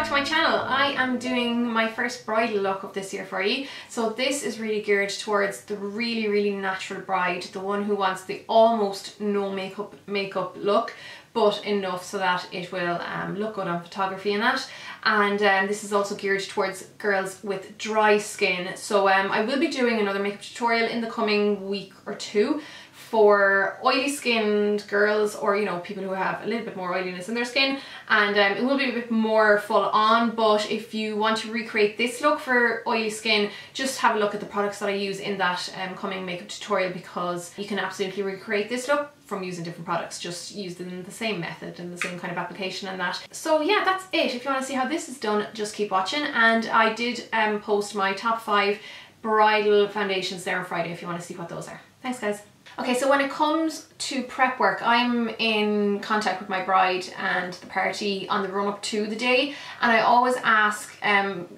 back to my channel. I am doing my first bridal look of this year for you. So this is really geared towards the really natural bride, the one who wants the almost no makeup look, but enough so that it will look good on photography and that. And this is also geared towards girls with dry skin. So I will be doing another makeup tutorial in the coming week or two for oily skinned girls, or you know, people who have a little bit more oiliness in their skin, and it will be a bit more full on. But if you want to recreate this look for oily skin, just have a look at the products that I use in that coming makeup tutorial, because you can absolutely recreate this look from using different products, just used in the same method and the same kind of application and that. So yeah, that's it. If you want to see how this is done, just keep watching. And I did post my top 5 bridal foundations there on Friday if you want to see what those are. Thanks guys. Okay, so when it comes to prep work, I'm in contact with my bride and the party on the run up to the day, and I always ask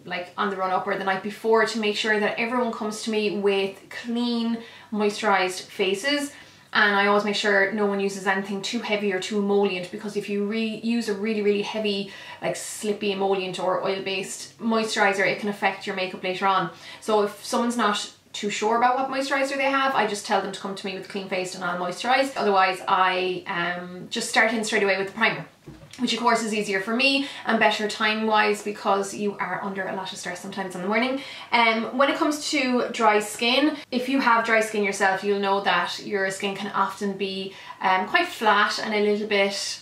like on the run up or the night before to make sure that everyone comes to me with clean, moisturized faces. And I always make sure no one uses anything too heavy or too emollient, because if you use a really heavy, like slippy emollient or oil-based moisturizer, it can affect your makeup later on. So if someone's not too sure about what moisturizer they have, I just tell them to come to me with clean faced and I'll moisturize. Otherwise I just start in straight away with the primer, which of course is easier for me and better time wise, because you are under a lot of stress sometimes in the morning. When it comes to dry skin, if you have dry skin yourself, you'll know that your skin can often be quite flat and a little bit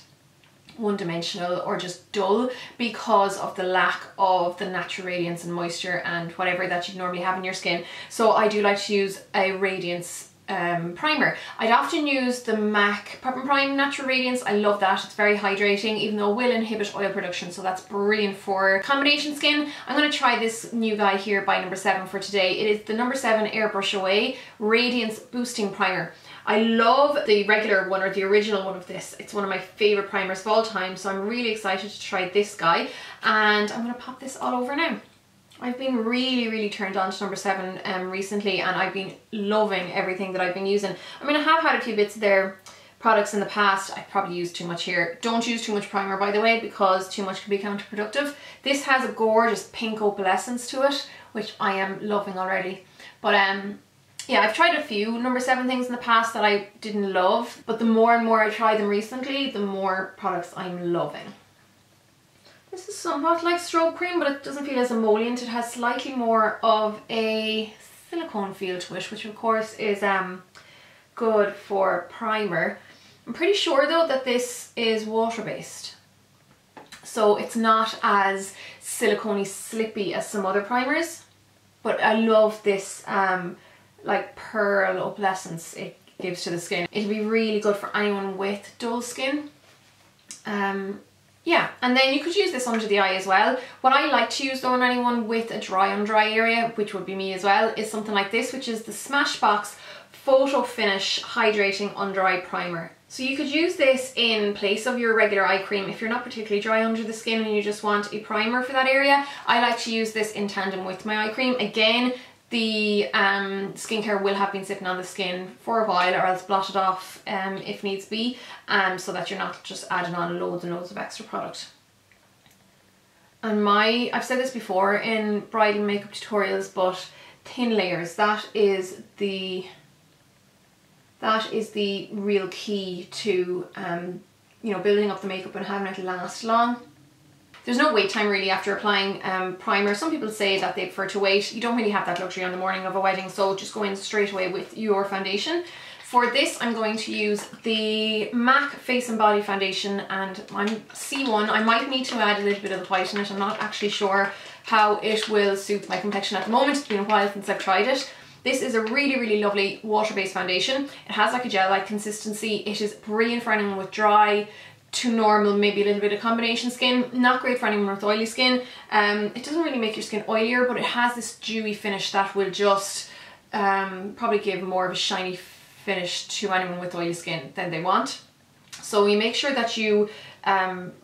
one-dimensional or just dull because of the lack of the natural radiance and moisture and whatever that you normally have in your skin. So I do like to use a Radiance primer. I'd often use the MAC Prep and Prime Natural Radiance. I love that. It's very hydrating, even though it will inhibit oil production, so that's brilliant for combination skin. I'm going to try this new guy here by number 7 for today. It is the number 7 Airbrush Away Radiance Boosting Primer. I love the regular one, or the original one of this. It's one of my favorite primers of all time, so I'm really excited to try this guy, and I'm going to pop this all over now. I've been really turned on to number 7 recently, and I've been loving everything that I've been using. I mean, I have had a few bits of their products in the past. I probably used too much here. Don't use too much primer, by the way, because too much can be counterproductive. This has a gorgeous pink opalescence to it, which I am loving already. But yeah, I've tried a few number 7 things in the past that I didn't love, but the more and more I try them recently, the more products I'm loving. This is somewhat like strobe cream, but it doesn't feel as emollient. It has slightly more of a silicone feel to it, which of course is good for primer. I'm pretty sure though that this is water-based, so it's not as silicone-y slippy as some other primers, but I love this like pearl opalescence it gives to the skin. It'll be really good for anyone with dull skin. Yeah, and then you could use this under the eye as well. What I like to use though on anyone with a dry under eye area, which would be me as well, is something like this, which is the Smashbox Photo Finish Hydrating Under Eye Primer. So you could use this in place of your regular eye cream if you're not particularly dry under the skin and you just want a primer for that area. I like to use this in tandem with my eye cream. Again, the skincare will have been sitting on the skin for a while, or else blot it off if needs be, so that you're not just adding on loads and loads of extra product. And I've said this before in bridal makeup tutorials, but thin layers, that is the real key to you know, building up the makeup and having it last long. There's no wait time really after applying primer. Some people say that they prefer to wait. You don't really have that luxury on the morning of a wedding, so just go in straight away with your foundation. For this I'm going to use the MAC Face and Body Foundation, and I'm C1. I might need to add a little bit of the white in it. I'm not actually sure how it will suit my complexion at the moment. It's been a while since I've tried it. This is a really lovely water-based foundation. It has like a gel-like consistency. It is brilliant for anyone with dry to normal, maybe a little bit of combination skin. Not great for anyone with oily skin. It doesn't really make your skin oilier, but it has this dewy finish that will just probably give more of a shiny finish to anyone with oily skin than they want. So you make sure that you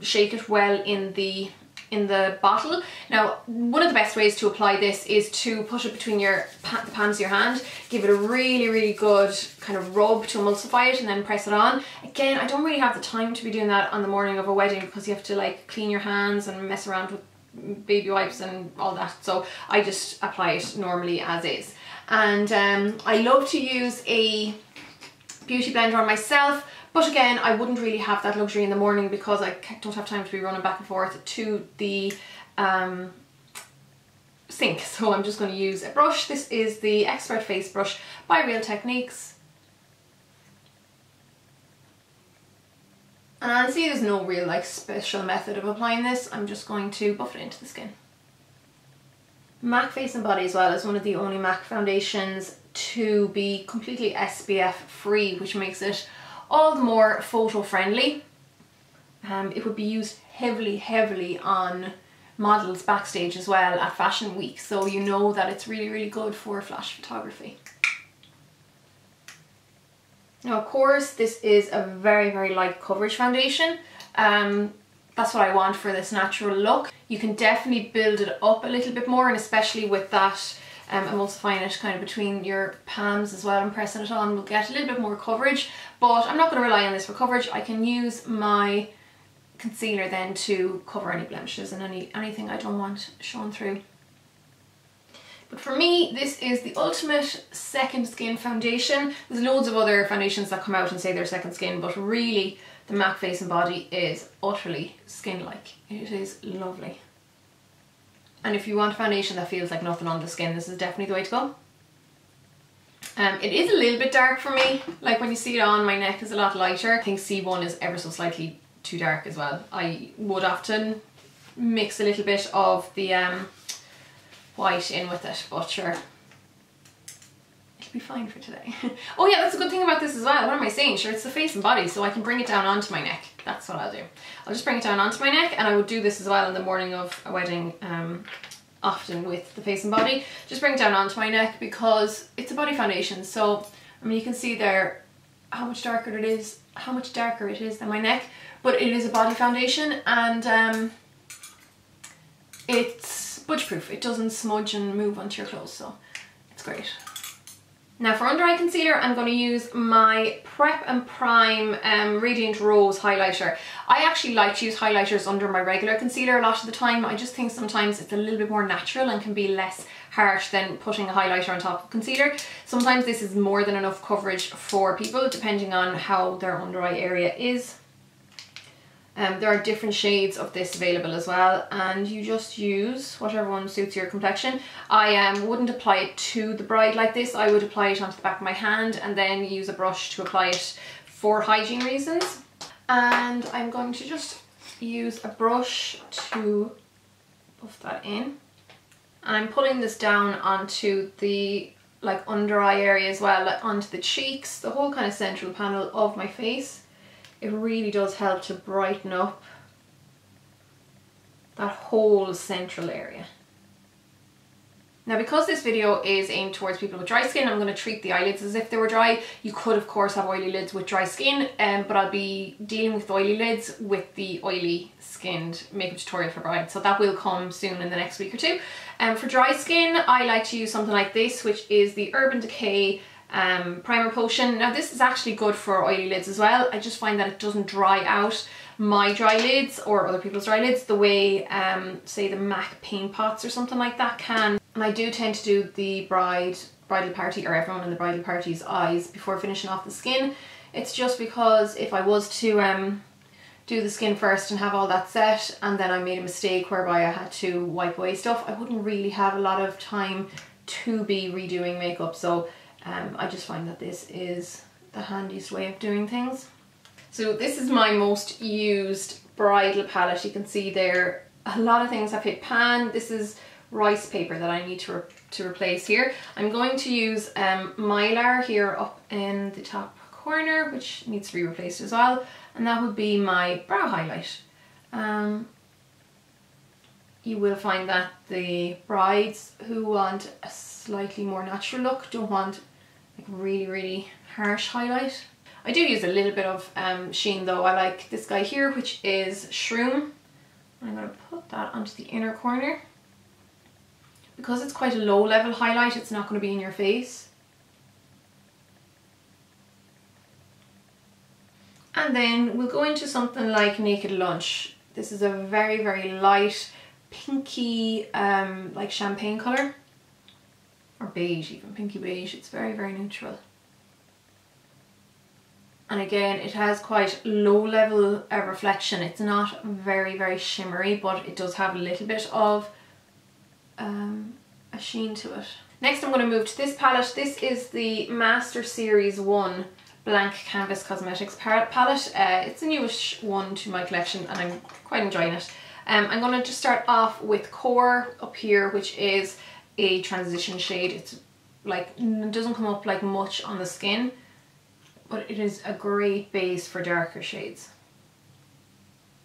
shake it well in the bottle. Now, one of the best ways to apply this is to put it between the palms of your hand, give it a really good kind of rub to emulsify it, and then press it on. Again, I don't really have the time to be doing that on the morning of a wedding, because you have to like clean your hands and mess around with baby wipes and all that, so I just apply it normally as is. And I love to use a beauty blender on myself, but again, I wouldn't really have that luxury in the morning because I don't have time to be running back and forth to the sink. So I'm just going to use a brush. This is the Expert Face Brush by Real Techniques. And see, there's no real like special method of applying this. I'm just going to buff it into the skin. MAC Face and Body as well is one of the only MAC foundations to be completely SPF free, which makes it all the more photo friendly. It would be used heavily on models backstage as well at Fashion Week, so you know that it's really good for flash photography. Now of course this is a very light coverage foundation. That's what I want for this natural look. You can definitely build it up a little bit more, and especially with that emulsifying it kind of between your palms as well and pressing it on, we'll get a little bit more coverage, but I'm not going to rely on this for coverage. I can use my concealer then to cover any blemishes and anything I don't want shown through. But for me, this is the ultimate second skin foundation. There's loads of other foundations that come out and say they're second skin, but really the MAC Face and Body is utterly skin-like. It is lovely. And if you want a foundation that feels like nothing on the skin, this is definitely the way to go. It is a little bit dark for me. Like when you see it on, my neck is a lot lighter. I think C1 is ever so slightly too dark as well. I would often mix a little bit of the white in with it, but sure, it'll be fine for today. Oh yeah, that's a good thing about this as well. What am I saying? Sure, it's the face and body, so I can bring it down onto my neck. That's what I'll do. I'll just bring it down onto my neck, and I would do this as well in the morning of a wedding, often with the face and body. Just bring it down onto my neck because it's a body foundation. So, I mean, you can see there how much darker it is than my neck, but it is a body foundation, and it's smudge proof. It doesn't smudge and move onto your clothes, so it's great. Now for under eye concealer, I'm going to use my Prep and Prime Radiant Rose highlighter. I actually like to use highlighters under my regular concealer a lot of the time. I just think sometimes it's a little bit more natural and can be less harsh than putting a highlighter on top of concealer. Sometimes this is more than enough coverage for people depending on how their under eye area is. There are different shades of this available as well, and you just use whatever one suits your complexion. I wouldn't apply it to the bride like this. I would apply it onto the back of my hand and then use a brush to apply it for hygiene reasons. And I'm going to just use a brush to buff that in. And I'm pulling this down onto the like under eye area as well, like onto the cheeks, the whole kind of central panel of my face. It really does help to brighten up that whole central area. Now because this video is aimed towards people with dry skin, I'm going to treat the eyelids as if they were dry. You could of course have oily lids with dry skin, but I'll be dealing with oily lids with the oily skinned makeup tutorial for brides, so that will come soon in the next week or two. For dry skin, I like to use something like this, which is the Urban Decay primer potion. Now this is actually good for oily lids as well. I just find that it doesn't dry out my dry lids or other people's dry lids the way say the MAC paint pots or something like that can. And I do tend to do the bridal party, or everyone in the bridal party's eyes before finishing off the skin. It's just because if I was to do the skin first and have all that set and then I made a mistake whereby I had to wipe away stuff, I wouldn't really have a lot of time to be redoing makeup. So I just find that this is the handiest way of doing things. So this is my most used bridal palette. You can see there a lot of things have hit pan. This is rice paper that I need to replace here. I'm going to use Mylar here up in the top corner, which needs to be replaced as well, and that would be my brow highlight. You will find that the brides who want a slightly more natural look don't want like really harsh highlight. I do use a little bit of sheen though. I like this guy here, which is Shroom. I'm going to put that onto the inner corner. Because it's quite a low level highlight, it's not going to be in your face. And then we'll go into something like Naked Lunch. This is a very light pinky, like champagne colour. Or beige even, pinky beige. It's very, very neutral. And again, it has quite low level reflection. It's not very, very shimmery, but it does have a little bit of a sheen to it. Next I'm going to move to this palette. This is the Master Series 1 Blank Canvas Cosmetics palette. It's a newish one to my collection and I'm quite enjoying it. I'm going to just start off with Core up here, which is a transition shade. It's like, it doesn't come up like much on the skin, but it is a great base for darker shades.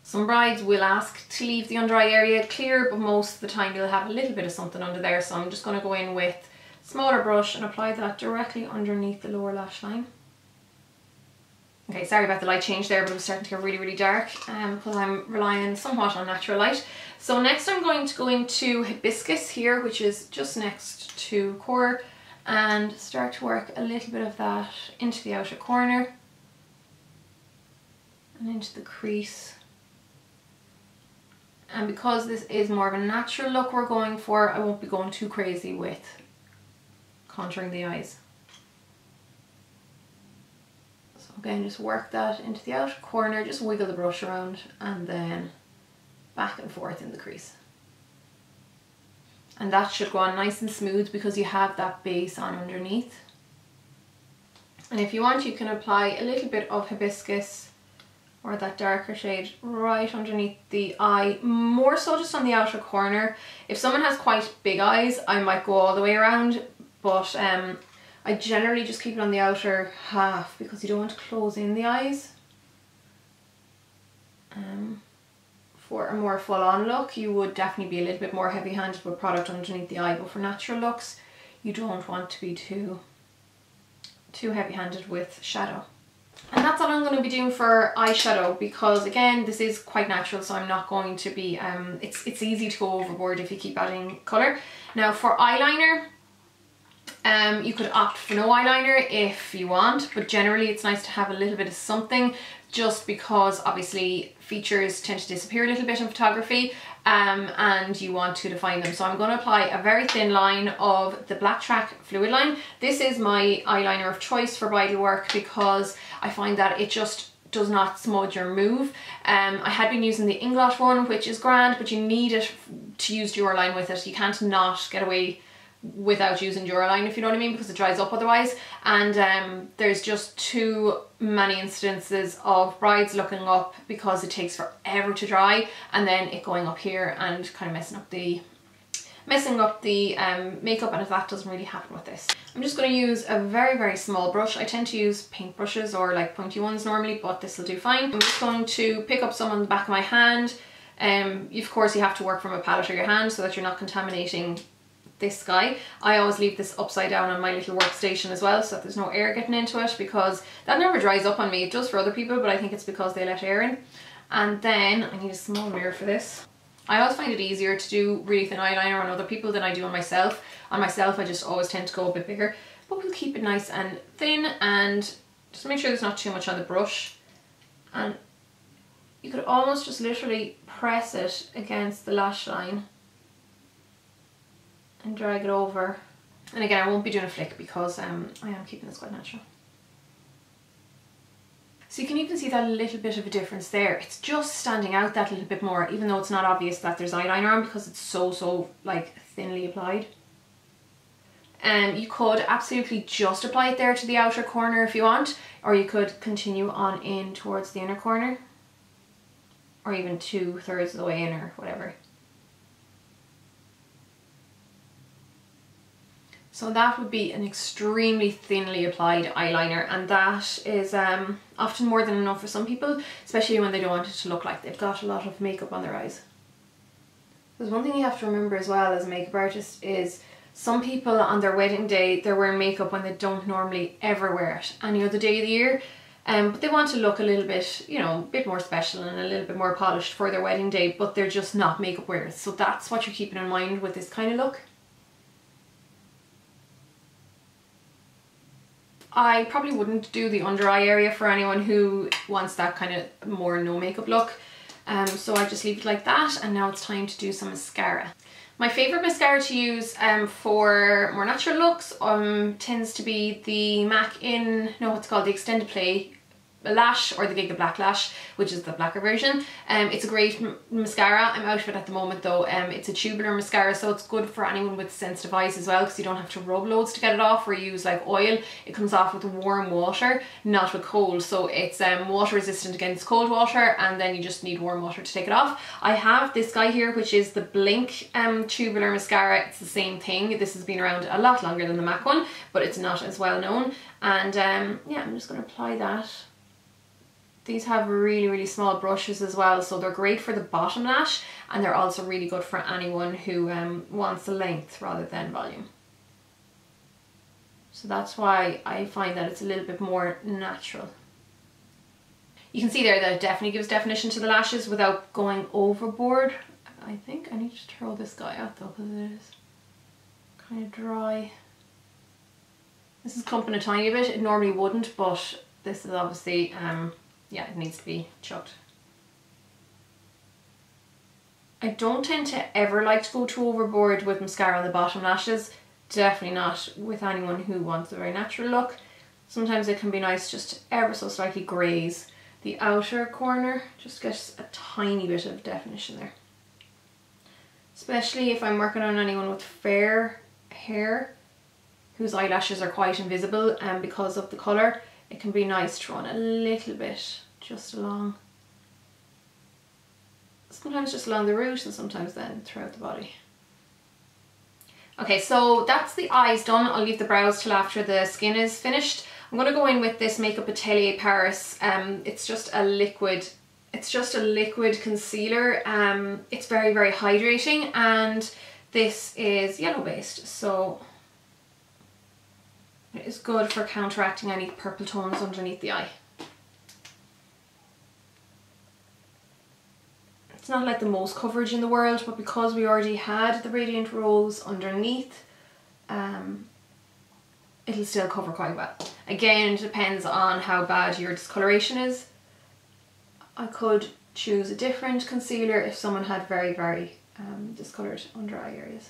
Some brides will ask to leave the under eye area clear, but most of the time you'll have a little bit of something under there, so I'm just going to go in with a smaller brush and apply that directly underneath the lower lash line. Okay, sorry about the light change there, but it was starting to get really, really dark because I'm relying somewhat on natural light. So next I'm going to go into Hibiscus here, which is just next to Core, and start to work a little bit of that into the outer corner and into the crease. And because this is more of a natural look we're going for, I won't be going too crazy with contouring the eyes. So again, just work that into the outer corner, just wiggle the brush around and then back and forth in the crease. And that should go on nice and smooth because you have that base on underneath. And if you want, you can apply a little bit of Hibiscus or that darker shade right underneath the eye, more so just on the outer corner. If someone has quite big eyes, I might go all the way around, but I generally just keep it on the outer half because you don't want to close in the eyes. For a more full-on look, you would definitely be a little bit more heavy-handed with product underneath the eye, but for natural looks, you don't want to be too heavy-handed with shadow. And that's all I'm going to be doing for eyeshadow because, again, this is quite natural, so I'm not going to be, it's easy to go overboard if you keep adding colour. Now for eyeliner, you could opt for no eyeliner if you want, but generally it's nice to have a little bit of something, just because obviously features tend to disappear a little bit in photography and you want to define them. So I'm going to apply a very thin line of the Blacktrack Fluidline. This is my eyeliner of choice for bridal work because I find that it just does not smudge or move. I had been using the Inglot one, which is grand, but you need it to use Duraline with it. You can't not get away without using Duraline, if you know what I mean, because it dries up otherwise. And there's just too many instances of brides looking up because it takes forever to dry and then it going up here and kind of messing up the makeup, and if that doesn't really happen with this. I'm just going to use a very, very small brush. I tend to use paint brushes or like pointy ones normally, but this will do fine. I'm just going to pick up some on the back of my hand. Of course you have to work from a palette or your hand so that you're not contaminating this guy. I always leave this upside down on my little workstation as well so that there's no air getting into it, because that never dries up on me. It does for other people, but I think it's because they let air in. And then I need a small mirror for this. I always find it easier to do really thin eyeliner on other people than I do on myself. On myself I just always tend to go a bit bigger, but we'll keep it nice and thin and just make sure there's not too much on the brush. And you could almost just literally press it against the lash line and drag it over. And again, I won't be doing a flick because I am keeping this quite natural. So you can even see that little bit of a difference there. It's just standing out that little bit more, even though it's not obvious that there's eyeliner on because it's so like thinly applied. And you could absolutely just apply it there to the outer corner if you want, or you could continue on in towards the inner corner, or even 2/3 of the way in or whatever. So that would be an extremely thinly applied eyeliner, and that is often more than enough for some people, especially when they don't want it to look like they've got a lot of makeup on their eyes. There's one thing you have to remember as well as a makeup artist is some people on their wedding day, they're wearing makeup when they don't normally ever wear it any other day of the year. But they want to look a little bit, you know, a bit more special and a little bit more polished for their wedding day, but they're just not makeup wearers. So that's what you're keeping in mind with this kind of look. I probably wouldn't do the under eye area for anyone who wants that kind of more no makeup look. So I just leave it like that, and now it's time to do some mascara. My favourite mascara to use for more natural looks tends to be the MAC the Extended Play Lash, or the Giga Black Lash, which is the blacker version. It's a great mascara. I'm out of it at the moment though. It's a tubular mascara, so it's good for anyone with sensitive eyes as well, because you don't have to rub loads to get it off or use like oil. It comes off with warm water, not with cold, so it's water resistant against cold water, and then you just need warm water to take it off. I have this guy here, which is the BLINC tubular mascara. It's the same thing. This has been around a lot longer than the MAC one, but it's not as well known. And yeah, I'm just going to apply that. These have really, really small brushes as well, so they're great for the bottom lash, and they're also really good for anyone who wants length rather than volume. So that's why I find that it's a little bit more natural. You can see there that it definitely gives definition to the lashes without going overboard. I think I need to throw this guy out though, because it is kind of dry. This is clumping a tiny bit. It normally wouldn't, but this is obviously yeah, it needs to be chucked. I don't tend to ever like to go too overboard with mascara on the bottom lashes. Definitely not with anyone who wants a very natural look. Sometimes it can be nice just to ever so slightly graze the outer corner, just get a tiny bit of definition there. Especially if I'm working on anyone with fair hair whose eyelashes are quite invisible, and because of the colour, it can be nice to run a little bit just along. Sometimes just along the root, and sometimes then throughout the body. Okay, so that's the eyes done. I'll leave the brows till after the skin is finished. I'm going to go in with this Makeup Atelier Paris. It's just a liquid concealer. It's very, very hydrating, and this is yellow based, so it is good for counteracting any purple tones underneath the eye. It's not like the most coverage in the world, but because we already had the Radiant Rose underneath, it'll still cover quite well. Again, it depends on how bad your discoloration is. I could choose a different concealer if someone had very, very discoloured under eye areas.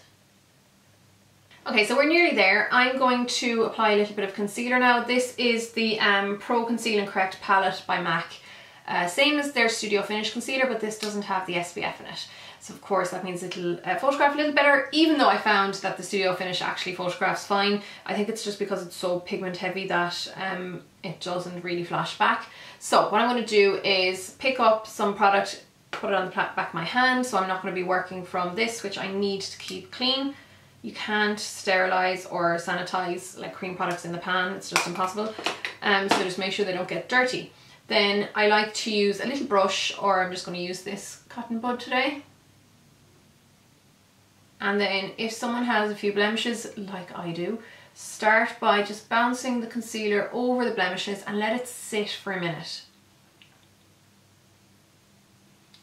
Okay, so we're nearly there. I'm going to apply a little bit of concealer now. This is the Pro Conceal Palette by MAC. Same as their Studio Finish concealer, but this doesn't have the SPF in it. So of course that means it'll photograph a little better, even though I found that the Studio Finish actually photographs fine. I think it's just because it's so pigment heavy that it doesn't really flash back. So what I'm going to do is pick up some product, put it on the back of my hand, so I'm not going to be working from this, which I need to keep clean. You can't sterilise or sanitize like cream products in the pan, it's just impossible. So just make sure they don't get dirty. Then I like to use a little brush, or I'm just going to use this cotton bud today. And then if someone has a few blemishes, like I do, start by just bouncing the concealer over the blemishes and let it sit for a minute.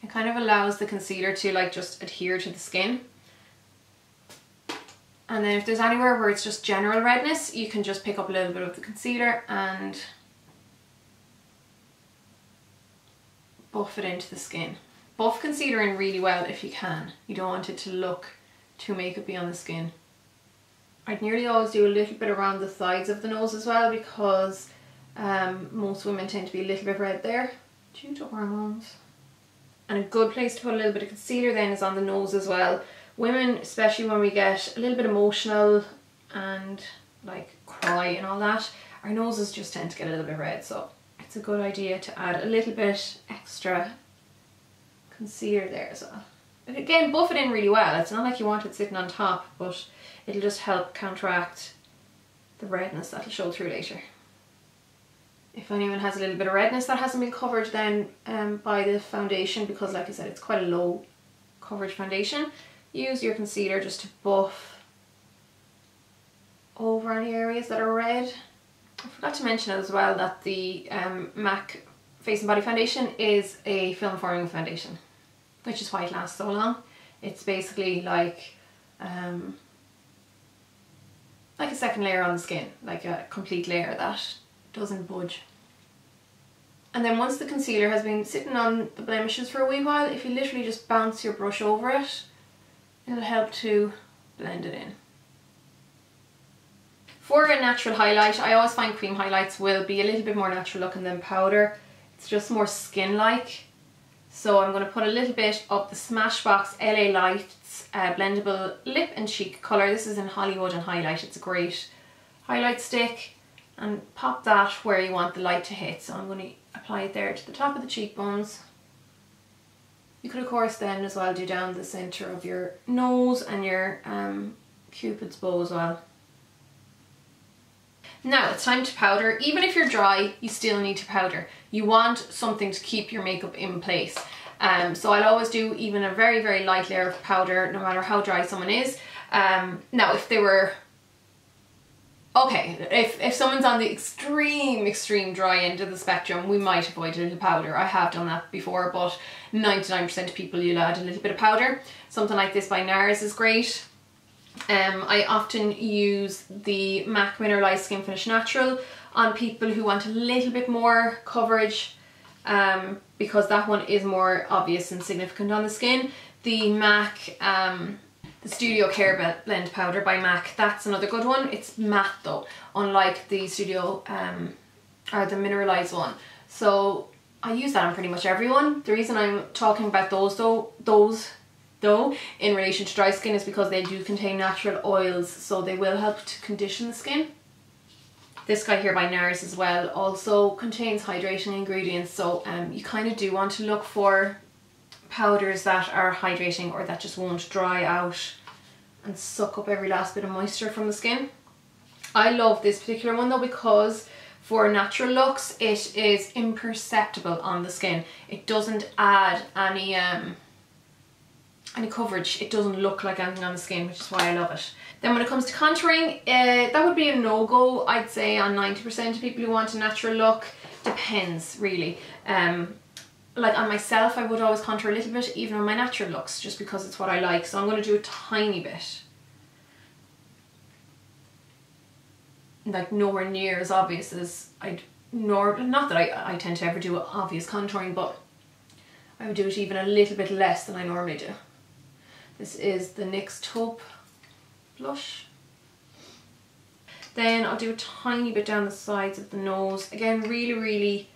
It kind of allows the concealer to like just adhere to the skin. And then if there's anywhere where it's just general redness, you can just pick up a little bit of the concealer and buff it into the skin. Buff concealer in really well if you can. You don't want it to look too makeup-y on the skin. I'd nearly always do a little bit around the sides of the nose as well, because most women tend to be a little bit red there due to hormones. And a good place to put a little bit of concealer then is on the nose as well. Women, especially when we get a little bit emotional and like cry and all that, our noses just tend to get a little bit red, so it's a good idea to add a little bit extra concealer there as well. And again, buff it in really well. It's not like you want it sitting on top, but it'll just help counteract the redness that'll show through later. If anyone has a little bit of redness that hasn't been covered then by the foundation, because like I said, it's quite a low coverage foundation, use your concealer just to buff over any areas that are red. I forgot to mention as well that the MAC Face and Body Foundation is a film forming foundation, which is why it lasts so long. It's basically like a second layer on the skin, like a complete layer that doesn't budge. And then once the concealer has been sitting on the blemishes for a wee while, if you literally just bounce your brush over it, it'll help to blend it in. For a natural highlight, I always find cream highlights will be a little bit more natural looking than powder. It's just more skin-like. So I'm going to put a little bit of the Smashbox LA Lights Blendable Lip and Cheek colour. This is in Hollywood and Highlight. It's a great highlight stick. And pop that where you want the light to hit. So I'm going to apply it there to the top of the cheekbones. You could of course then as well do down the centre of your nose and your Cupid's bow as well. Now it's time to powder. Even if you're dry, you still need to powder. You want something to keep your makeup in place. So I'll always do even a very, very light layer of powder no matter how dry someone is. Now if they were... Okay, if someone's on the extreme dry end of the spectrum, we might avoid a little powder. I have done that before, but 99% of people you'll add a little bit of powder. Something like this by NARS is great. I often use the MAC Mineralize Skin Finish Natural on people who want a little bit more coverage because that one is more obvious and significant on the skin. The MAC the Studio Care Blend Powder by MAC, that's another good one. It's matte though, unlike the Studio or the Mineralize one. So I use that on pretty much everyone. The reason I'm talking about those though in relation to dry skin is because they do contain natural oils, so they will help to condition the skin. This guy here by NARS as well also contains hydrating ingredients, so you kind of do want to look for powders that are hydrating or that just won't dry out and suck up every last bit of moisture from the skin. I love this particular one though because for natural looks it is imperceptible on the skin. It doesn't add any coverage. It doesn't look like anything on the skin, which is why I love it. Then when it comes to contouring, that would be a no-go, I'd say, on 90% of people who want a natural look. Depends really. Like on myself, I would always contour a little bit, even on my natural looks, just because it's what I like. So I'm going to do a tiny bit. Like nowhere near as obvious as not that I tend to ever do obvious contouring, but I would do it even a little bit less than I normally do. This is the NYX Taupe Blush. Then I'll do a tiny bit down the sides of the nose. Again, really,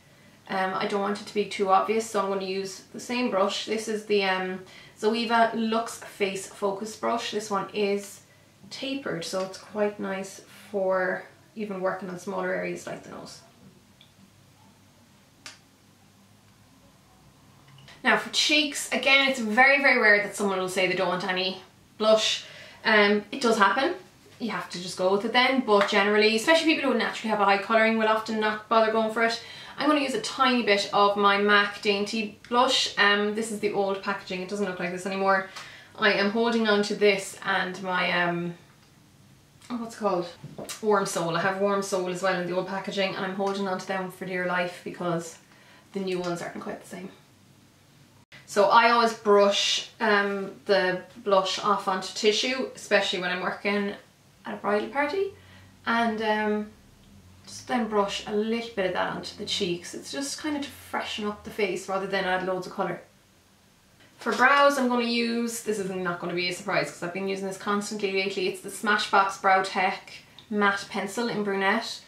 I don't want it to be too obvious, so I'm going to use the same brush. This is the Zoeva Luxe Face Focus Brush. This one is tapered, so it's quite nice for even working on smaller areas like the nose. Now for cheeks, again, it's very rare that someone will say they don't want any blush. It does happen. You have to just go with it then, but generally, especially people who naturally have a high colouring will often not bother going for it. I'm going to use a tiny bit of my MAC Dainty blush. This is the old packaging, it doesn't look like this anymore. I am holding on to this and my, what's it called? Warm Soul. I have Warm Soul as well in the old packaging, and I'm holding on to them for dear life because the new ones aren't quite the same. So I always brush the blush off onto tissue, especially when I'm working at a bridal party, and just then brush a little bit of that onto the cheeks. It's just kind of to freshen up the face rather than add loads of colour. For brows, I'm going to use, this is not going to be a surprise because I've been using this constantly lately, it's the Smashbox Brow Tech Matte Pencil in Brunette,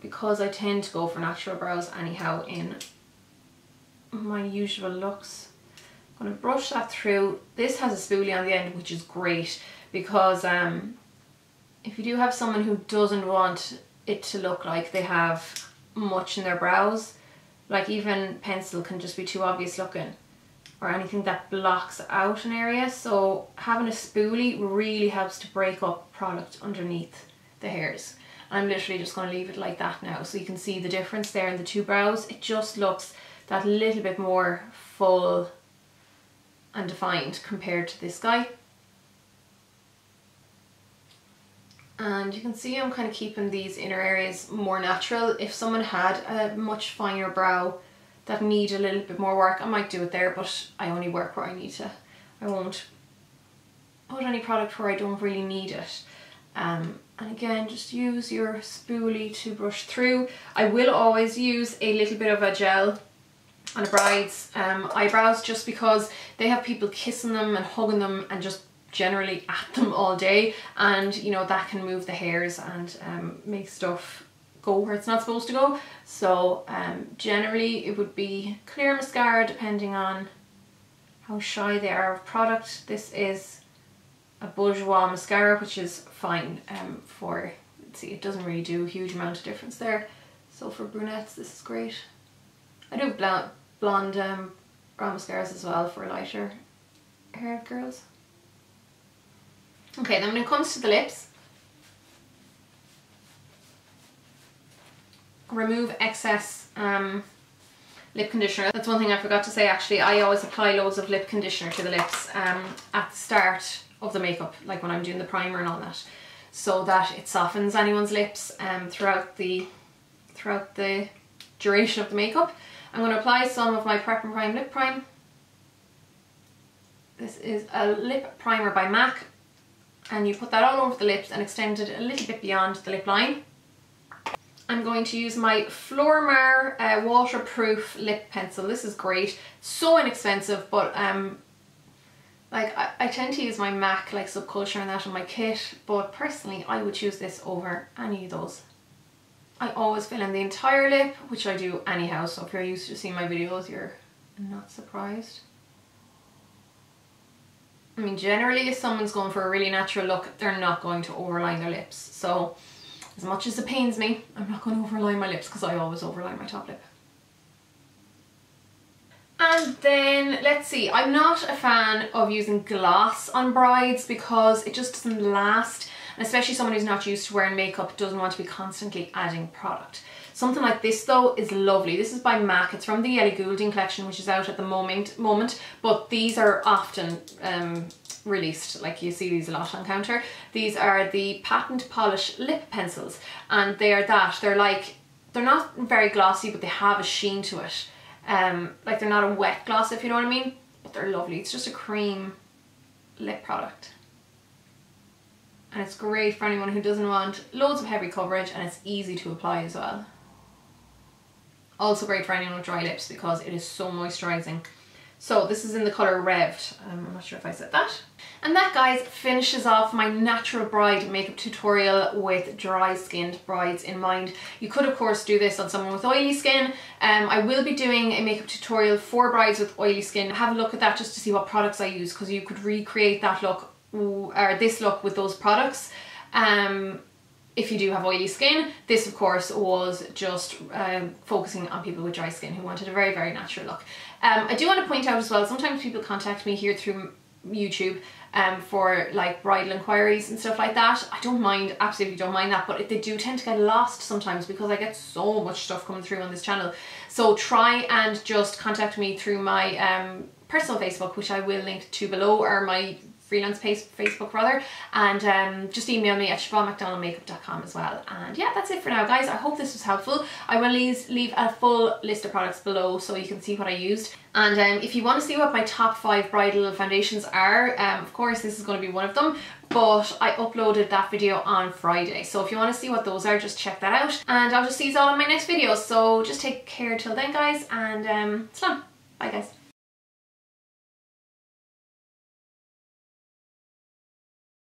because I tend to go for natural brows anyhow in my usual looks. I'm going to brush that through. This has a spoolie on the end, which is great because if you do have someone who doesn't want it to look like they have much in their brows, like even pencil can just be too obvious looking, or anything that blocks out an area, so having a spoolie really helps to break up product underneath the hairs. I'm literally just going to leave it like that now so you can see the difference there in the two brows. It just looks that little bit more full and defined compared to this guy. And you can see I'm kind of keeping these inner areas more natural. If someone had a much finer brow that need a little bit more work, I might do it there, but I only work where I need to. I won't put any product where I don't really need it. And again, just use your spoolie to brush through. I will always use a little bit of a gel on a bride's eyebrows, just because they have people kissing them and hugging them and just generally at them all day, and you know that can move the hairs and make stuff go where it's not supposed to go. So generally it would be clear mascara depending on how shy they are of product. This is a Bourjois mascara, which is fine for, let's see, it doesn't really do a huge amount of difference there. So for brunettes this is great. I do have blonde brown mascaras as well for lighter haired girls. Okay, then when it comes to the lips, remove excess lip conditioner. That's one thing I forgot to say actually. I always apply loads of lip conditioner to the lips at the start of the makeup, like when I'm doing the primer and all that, so that it softens anyone's lips throughout the duration of the makeup. I'm going to apply some of my Prep and Prime Lip Prime. This is a lip primer by MAC, and you put that all over the lips and extend it a little bit beyond the lip line. I'm going to use my Flormar waterproof lip pencil. This is great, so inexpensive, but like I tend to use my MAC like Subculture and that in my kit, but personally I would choose this over any of those. I always fill in the entire lip, which I do anyhow, so if you're used to seeing my videos you're not surprised. I mean, generally if someone's going for a really natural look, they're not going to overline their lips, so as much as it pains me, I'm not going to overline my lips because I always overline my top lip. And then, let's see, I'm not a fan of using gloss on brides because it just doesn't last, and especially someone who's not used to wearing makeup doesn't want to be constantly adding product. Something like this though is lovely. This is by MAC. It's from the Ellie Goulding collection, which is out at the moment, but these are often released, like you see these a lot on counter. These are the Patent Polish lip pencils, and they're not very glossy, but they have a sheen to it. Like they're not a wet gloss, if you know what I mean, but they're lovely. It's just a cream lip product, and it's great for anyone who doesn't want loads of heavy coverage, and it's easy to apply as well. Also great for anyone with dry lips because it is so moisturising. So this is in the colour Revved. I'm not sure if I said that. And that, guys, finishes off my natural bride makeup tutorial with dry skinned brides in mind. You could of course do this on someone with oily skin. I will be doing a makeup tutorial for brides with oily skin. Have a look at that just to see what products I use, because you could recreate that look or this look with those products. If you do have oily skin. This of course was just focusing on people with dry skin who wanted a very, very natural look. I do want to point out as well, sometimes people contact me here through YouTube for like bridal inquiries and stuff like that. I don't mind, absolutely don't mind that, but they do tend to get lost sometimes because I get so much stuff coming through on this channel. So try and just contact me through my personal Facebook, which I will link to below, or my freelance Facebook rather, and just email me at SiobhanMcDonaldMakeup.com as well. And yeah, that's it for now, guys. I hope this was helpful. I will leave a full list of products below so you can see what I used. And if you want to see what my top 5 bridal foundations are, of course this is going to be one of them, but I uploaded that video on Friday, so if you want to see what those are, just check that out. And I'll just see you all in my next video, so just take care till then, guys, and slán. Bye, guys.